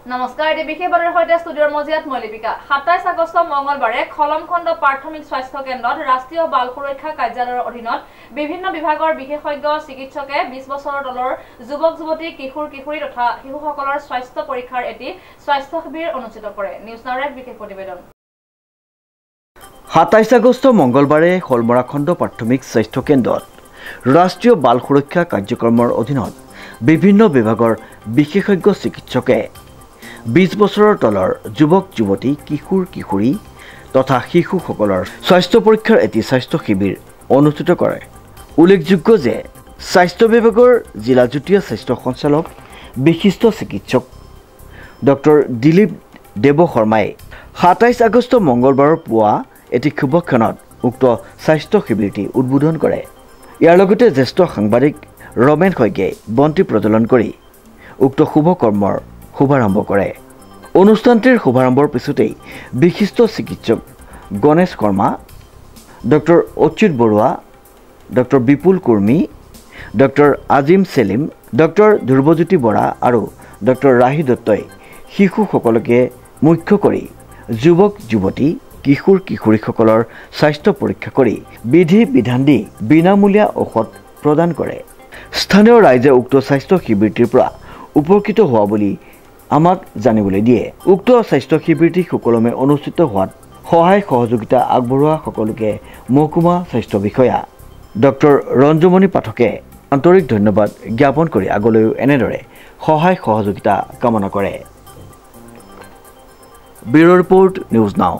নমস্কাৰ এই বিশেষ বাৰৰ সৈতে ষ্টুডিঅ'ৰ মজিয়াত মই লিপিকা 27 আগষ্ট মঙলবাৰে খলমখণ্ড প্ৰাথমিক স্বাস্থ্য কেন্দ্ৰত ৰাষ্ট্ৰীয় বাল সুৰক্ষা কাৰ্যালয়ৰ অধীনত বিভিন্ন বিভাগৰ বিশেষজ্ঞ চিকিৎসকে 20 বছৰৰ তলৰ যুৱক যুৱতী কিশোৰ কিশোৰী তথা শিশুসকলৰ স্বাস্থ্য পৰীক্ষাৰ এটি স্বাস্থ্য শিবিৰ অনুষ্ঠিত কৰে নিউজ নাওৰ এক বিশেষ প্ৰতিবেদন 27 আগষ্ট মঙলবাৰে খলমৰাখণ্ড প্ৰাথমিক স্বাস্থ্য কেন্দ্ৰত ৰাষ্ট্ৰীয় বাল সুৰক্ষা কাৰ্যক্ৰমৰ অধীনত বিভিন্ন বিভাগৰ বিশেষজ্ঞ চিকিৎসকে 20 বছৰৰ তলৰ যুৱক যুৱতী কিশোৰ কিশোৰী তথা শিশুসকলৰ স্বাস্থ্য পৰীক্ষাৰ এটি স্বাস্থ্য শিবিৰ অনুষ্ঠিত কৰে উল্লেখযোগ্য যে স্বাস্থ্য বিভাগৰ জিলা যুটীয়া স্বাস্থ্য সঞ্চালক বিশিষ্ট চিকিৎসক ডক্টৰ দিলীপ দেৱ শৰ্মাই 27 আগষ্ট মঙলবাৰৰ পুৱা এটি শুভক্ষণত উক্ত স্বাস্থ্য শিবিৰটি উদ্বোধন কৰে ইয়াৰ লগতে জ্যেষ্ঠ সাংবাদিক ৰমেন শইকীয়াই বন্তি প্ৰজ্বলন কৰি উক্ত শুভকৰ্মৰ শুভাৰম্ভ কৰে অনুষ্ঠানটিৰ শুভাৰম্ভৰ পিছতেই বিশিষ্ট চিকিৎসক গণেশ শৰ্মা ডক্টৰ অচ্যুত বৰুৱা ডক্টৰ বিপুল কুৰ্মী ডক্টৰ আজিম সেলিম ডক্টৰ ধ্ৰুৱজ্যোতি বৰা আৰু ডক্টৰ ৰাহি দত্তই শিশুসকলকে মুখ্য কৰি যুৱক যুৱতী কিশোৰ কিশোৰীসকলৰ স্বাস্থ্য পৰীক্ষা কৰি বিধি বিধান দি বিনামূলীয়া ঔষধ প্ৰদান কৰে স্থানীয় ৰাইজে উক্ত স্বাস্থ্য শিবিৰটিৰ পৰা উপকৃত হোৱা বুলি আমাক জানিবলৈ দিয়ে উক্ত স্বাস্থ্য শিবিৰটি সুকলমে অনুষ্ঠিত হোৱাত সহায় সহযোগিতা আগবঢ়োৱা সকলোকে মহকুমা স্বাস্থ্য বিষয়া ডক্টৰ ৰঞ্জুমণি পাঠকে আন্তৰিক ধন্যবাদ জ্ঞাপন কৰি আগলৈও এনেদৰে সহায় সহযোগিতা কামনা কৰে ব্যুৰ ৰিপৰ্ট নিউজ নাও।